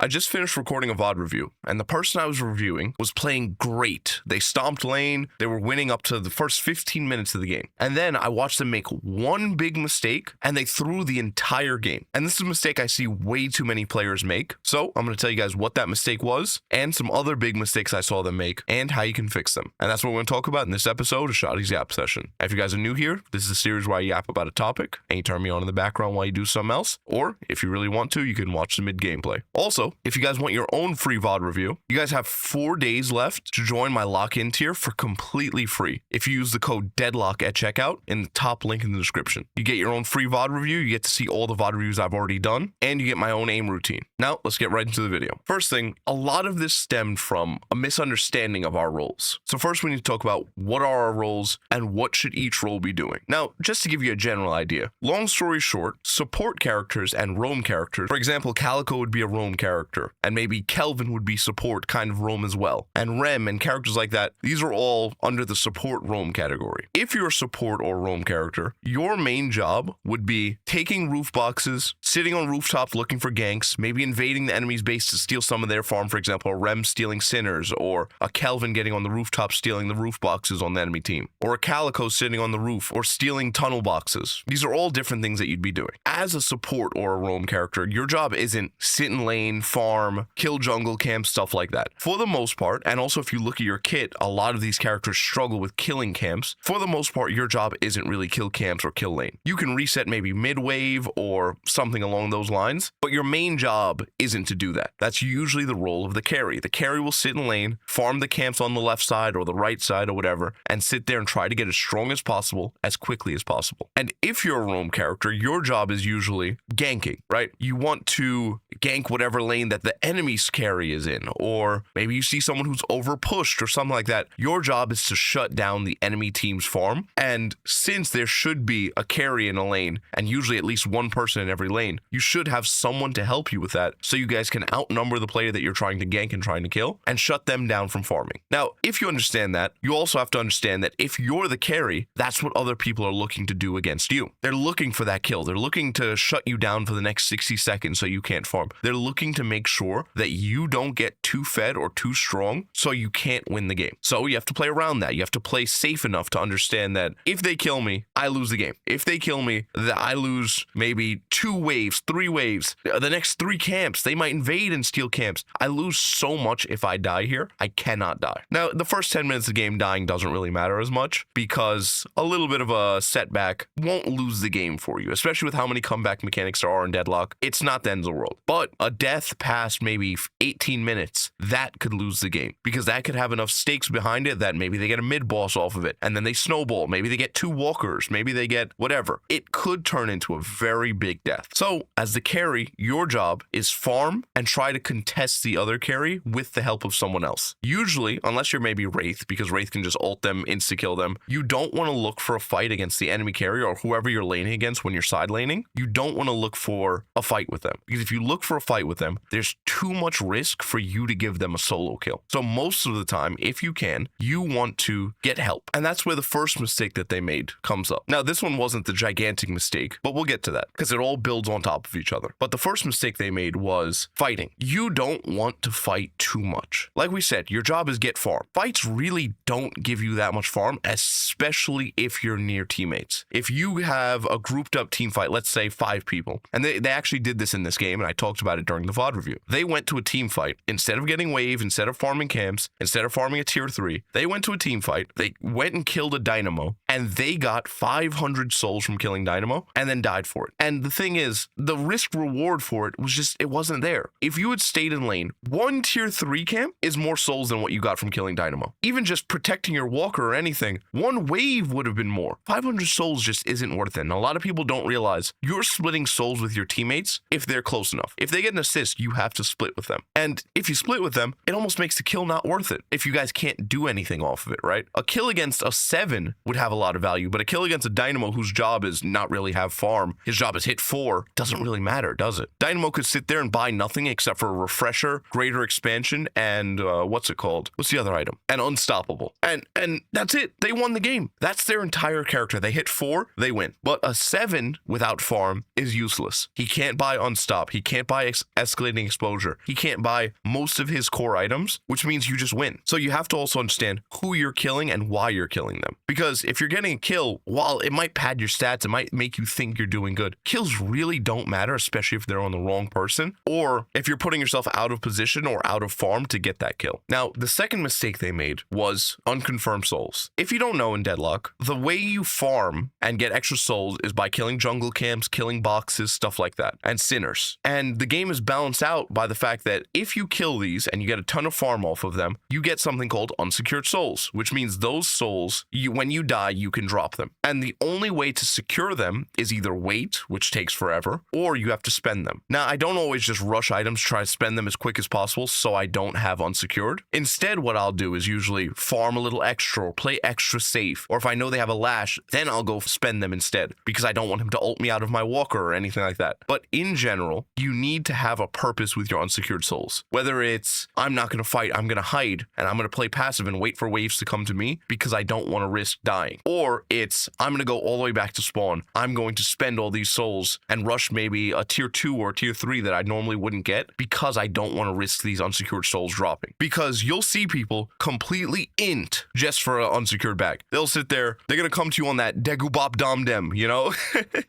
I just finished recording a VOD review, and the person I was reviewing was playing great. They stomped lane, they were winning up to the first 15 minutes of the game. And then I watched them make one big mistake, and they threw the entire game. And this is a mistake I see way too many players make. So I'm going to tell you guys what that mistake was, and some other big mistakes I saw them make, and how you can fix them. And that's what we're going to talk about in this episode of Shotty's Yap Session. If you guys are new here, this is a series where I yap about a topic, and you turn me on in the background while you do something else. Or if you really want to, you can watch the mid-gameplay. Also, if you guys want your own free VOD review, you guys have 4 days left to join my lock-in tier for completely free. If you use the code Deadlock at checkout in the top link in the description. You get your own free VOD review, you get to see all the VOD reviews I've already done, and you get my own aim routine. Now, let's get right into the video. First thing, a lot of this stemmed from a misunderstanding of our roles. So first we need to talk about what are our roles and what should each role be doing. Now, just to give you a general idea, long story short, support characters and roam characters, for example, Calico would be a roam character, and maybe Kelvin would be support, kind of roam as well. And Rem and characters like that, these are all under the support roam category. If you're a support or roam character, your main job would be taking roof boxes, sitting on rooftops looking for ganks, maybe invading the enemy's base to steal some of their farm, for example, a Rem stealing Sinners, or a Kelvin getting on the rooftop stealing the roof boxes on the enemy team, or a Calico sitting on the roof or stealing tunnel boxes. These are all different things that you'd be doing. As a support or a roam character, your job isn't sit in lane, farm, kill jungle camps, stuff like that. For the most part, and also if you look at your kit, a lot of these characters struggle with killing camps. For the most part, your job isn't really kill camps or kill lane. You can reset maybe mid-wave or something along those lines, but your main job isn't to do that. That's usually the role of the carry. The carry will sit in lane, farm the camps on the left side or the right side or whatever, and sit there and try to get as strong as possible, as quickly as possible. And if you're a roam character, your job is usually ganking, right? You want to gank whatever lane that the enemy's carry is in, or maybe you see someone who's over pushed or something like that. Your job is to shut down the enemy team's farm. And since there should be a carry in a lane, and usually at least one person in every lane, you should have someone to help you with that, so you guys can outnumber the player that you're trying to gank and trying to kill, and shut them down from farming. Now, if you understand that, you also have to understand that if you're the carry, that's what other people are looking to do against you. They're looking for that kill. They're looking to shut you down for the next 60 seconds so you can't farm. They're looking to make sure that you don't get too fed or too strong so you can't win the game. So you have to play around that. You have to play safe enough to understand that if they kill me, I lose the game. If they kill me, that I lose maybe 2 waves, 3 waves. The next 3 camps, they might invade and steal camps. I lose so much if I die here. I cannot die. Now, the first 10 minutes of the game, dying doesn't really matter as much because a little bit of a setback won't lose the game for you, especially with how many comeback mechanics there are in Deadlock. It's not the end of the world. But a death past maybe 18 minutes, that could lose the game because that could have enough stakes behind it that maybe they get a mid-boss off of it and then they snowball. Maybe they get 2 walkers. Maybe they get whatever. It could turn into a very big death. So as the carry, your job is farm and try to contest the other carry with the help of someone else. Usually, unless you're maybe Wraith, because Wraith can just ult them, insta-kill them, you don't want to look for a fight against the enemy carry or whoever you're laning against when you're side laning. You don't want to look for a fight with them because if you look for a fight with them, there's too much risk for you to give them a solo kill. So most of the time, if you can, you want to get help. And that's where the first mistake that they made comes up. Now, this one wasn't the gigantic mistake, but we'll get to that because it all builds on top of each other. But the first mistake they made was fighting. You don't want to fight too much. Like we said, your job is get farm. Fights really don't give you that much farm, especially if you're near teammates. If you have a grouped up team fight, let's say 5 people, and they actually did this in this game, and I talked about it during the VOD review. They went to a team fight. Instead of getting wave, instead of farming camps, instead of farming a tier 3, they went to a team fight. They went and killed a Dynamo, and they got 500 souls from killing Dynamo, and then died for it. And the thing is, the risk reward for it was just, it wasn't there. If you had stayed in lane, 1 tier 3 camp is more souls than what you got from killing Dynamo. Even just protecting your walker or anything, 1 wave would have been more. 500 souls just isn't worth it. And a lot of people don't realize you're splitting souls with your teammates if they're close enough. If they get an assist, you have to split with them. And if you split with them, it almost makes the kill not worth it if you guys can't do anything off of it, right? A kill against a 7 would have a lot of value, but a kill against a Dynamo whose job is not really have farm, his job is hit 4, doesn't really matter, does it? Dynamo could sit there and buy nothing except for a refresher, greater expansion, and what's it called? What's the other item? And unstoppable. And that's it. They won the game. That's their entire character. They hit 4, they win. But a 7 without farm is useless. He can't buy unstop. He can't buy escalating exposure. He can't buy most of his core items, which means you just win. So you have to also understand who you're killing and why you're killing them. Because if you're getting a kill, while it might pad your stats, it might make you think you're doing good, kills really don't matter, especially if they're on the wrong person, or if you're putting yourself out of position or out of farm to get that kill. Now, the second mistake they made was unconfirmed souls. If you don't know in Deadlock, the way you farm and get extra souls is by killing jungle camps, killing boxes, stuff like that, and sinners. And the game is balanced out by the fact that if you kill these and you get a ton of farm off of them, you get something called unsecured souls, which means those souls, when you die, you can drop them. And the only way to secure them is either wait, which takes forever, or you have to spend them. Now, I don't always just rush items, try to spend them as quick as possible so I don't have unsecured. Instead, what I'll do is usually farm a little extra or play extra safe, or if I know they have a lash, then I'll go spend them instead because I don't want him to ult me out of my walker or anything like that. But in general, you need to have a purpose with your unsecured souls. Whether it's, I'm not going to fight, I'm going to hide, and I'm going to play passive and wait for waves to come to me because I don't want to risk dying. Or it's, I'm going to go all the way back to spawn. I'm going to spend all these souls and rush maybe a tier 2 or tier 3 that I normally wouldn't get because I don't want to risk these unsecured souls dropping. Because you'll see people completely int just for an unsecured bag. They'll sit there, they're going to come to you on that Degu Bop Dom Dem, you know?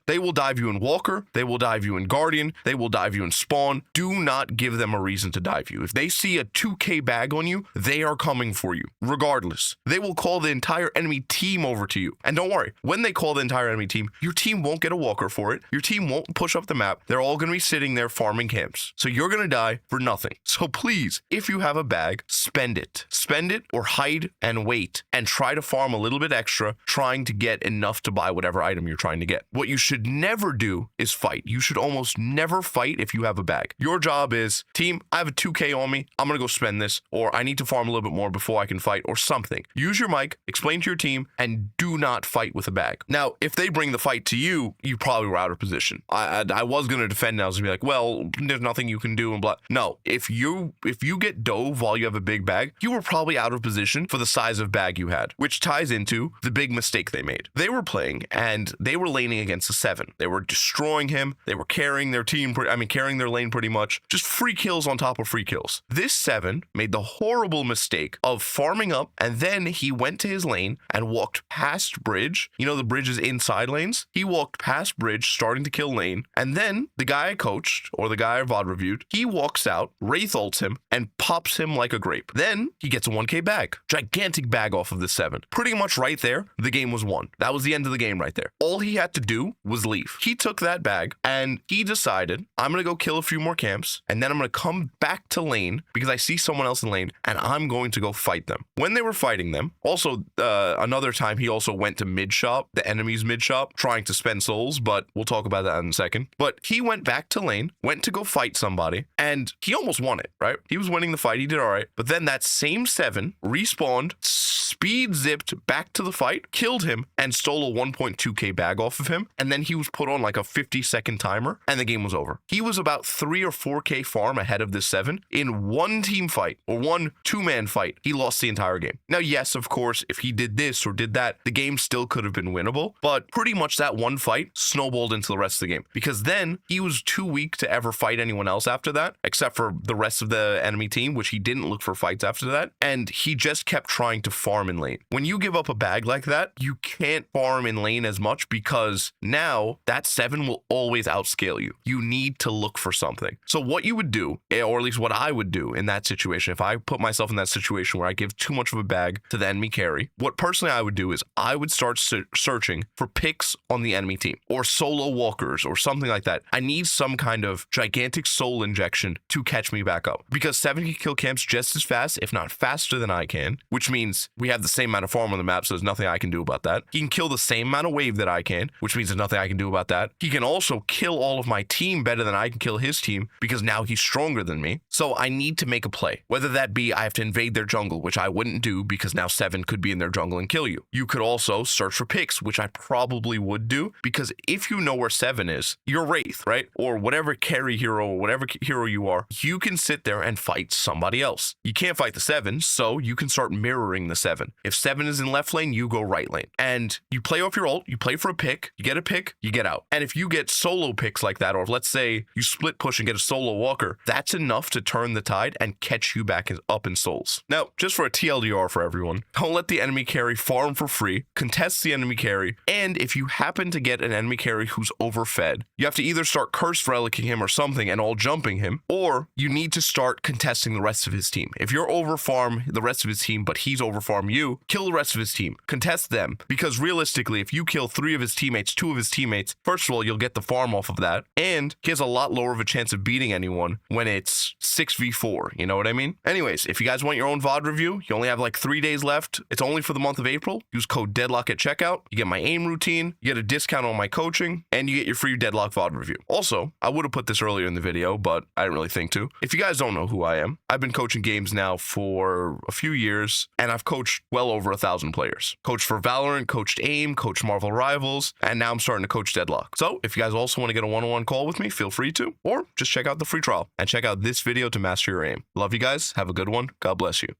They will dive you in Walker, they will dive you in Guardian, they will dive you in Spawn. Do not give them a reason to dive you. If they see a 2k bag on you, they are coming for you, regardless. They will call the entire enemy team over to you. And don't worry, when they call the entire enemy team, your team won't get a Walker for it. Your team won't push up the map. They're all going to be sitting there farming camps. So you're going to die for nothing. So please, if you have a bag, spend it. Spend it or hide and wait and try to farm a little bit extra, trying to get enough to buy whatever item you're trying to get. What you should never do is fight. You should almost never fight if you have a bag. Your job is, team, I have a 2k on me. I'm going to go spend this, or I need to farm a little bit more before I can fight, or something. Use your mic, explain to your team, and do not fight with a bag. Now, if they bring the fight to you, you probably were out of position. I was going to defend now, I was going to be like, well, there's nothing you can do and blah. No, if you get dove while you have a big bag, you were probably out of position for the size of bag you had, which ties into the big mistake they made. They were playing and they were laning against a 7. They were destroying him. They were carrying their team, carrying their lane pretty much. Just free kills on top of free kills. This 7 made the horrible mistake of farming up, and then he went to his lane and walked past bridge. You know, the bridge is inside lanes. He walked past bridge, starting to kill lane, and then the guy I coached, or the guy I VOD reviewed, he walks out, Wraith ults him, and pops him like a grape. Then he gets a 1k bag. Gigantic bag off of the 7. Pretty much right there, the game was won. That was the end of the game right there. All he had to do was leave. He took that bag and he decided, I'm going to go kill a few more camps, and then I'm going to come back to lane because I see someone else in lane and I'm going to go fight them. When they were fighting them, also another time he also went to mid shop, the enemy's mid shop, trying to spend souls, but we'll talk about that in a second. But he went back to lane, went to go fight somebody, and he almost won it, right? He was winning the fight, he did all right. But then that same 7 respawned, speed zipped back to the fight, killed him, and stole a 1.2k bag off of him. And then he was put on like a 50-second timer, and the game was over. He was about 3 or 4k farm ahead of this 7 in one team fight or one 2-man fight. He lost the entire game. Now, yes, of course, if he did this or did that, the game still could have been winnable, but pretty much that one fight snowballed into the rest of the game because then he was too weak to ever fight anyone else after that, except for the rest of the enemy team, which he didn't look for fights after that. And he just kept trying to farm in lane. When you give up a bag like that, you can't farm in lane as much because now that 7 will always outscale you. You need to look for something. So what you would do, or at least what I would do in that situation, if I put myself in that situation where I give too much of a bag to the enemy carry, what personally I would do is I would start searching for picks on the enemy team or solo walkers or something like that. I need some kind of gigantic soul injection to catch me back up because 7 can kill camps just as fast, if not faster than I can, which means we have the same amount of farm on the map, so there's nothing I can do about that. He can kill the same amount of wave that I can, which means there's nothing I can do about that. He can also kill all of my team better than I can kill his team because now he's stronger than me. So I need to make a play, whether that be I have to invade their jungle, which I wouldn't do because now 7 could be in their jungle and kill you. You could could also search for picks, which I probably would do, because if you know where 7 is, you're Wraith, right? Or whatever carry hero or whatever hero you are, you can sit there and fight somebody else. You can't fight the 7, so you can start mirroring the 7. If 7 is in left lane, you go right lane. And you play off your ult, you play for a pick, you get a pick, you get out. And if you get solo picks like that, or if let's say you split push and get a solo walker, that's enough to turn the tide and catch you back up in souls. Now, just for a TLDR for everyone, don't let the enemy carry farm for free, contest the enemy carry, and if you happen to get an enemy carry who's overfed, you have to either start curse relicking him or something and all jumping him, or you need to start contesting the rest of his team. If you're overfarm the rest of his team, but he's overfarm you, kill the rest of his team, contest them, because realistically, if you kill 3 of his teammates, 2 of his teammates, first of all, you'll get the farm off of that, and he has a lot lower of a chance of beating anyone when it's 6v4, you know what I mean? Anyways, if you guys want your own VOD review, you only have like 3 days left. It's only for the month of April. Use code Deadlock at checkout. You get my aim routine, you get a discount on my coaching, and you get your free Deadlock VOD review. Also, I would have put this earlier in the video, but I didn't really think to. If you guys don't know who I am, I've been coaching games now for a few years, and I've coached well over 1,000 players. Coached for Valorant, coached AIM, coached Marvel Rivals, and now I'm starting to coach Deadlock. So if you guys also want to get a one-on-one call with me, feel free to, or just check out the free trial and check out this video to master your aim. Love you guys. Have a good one. God bless you.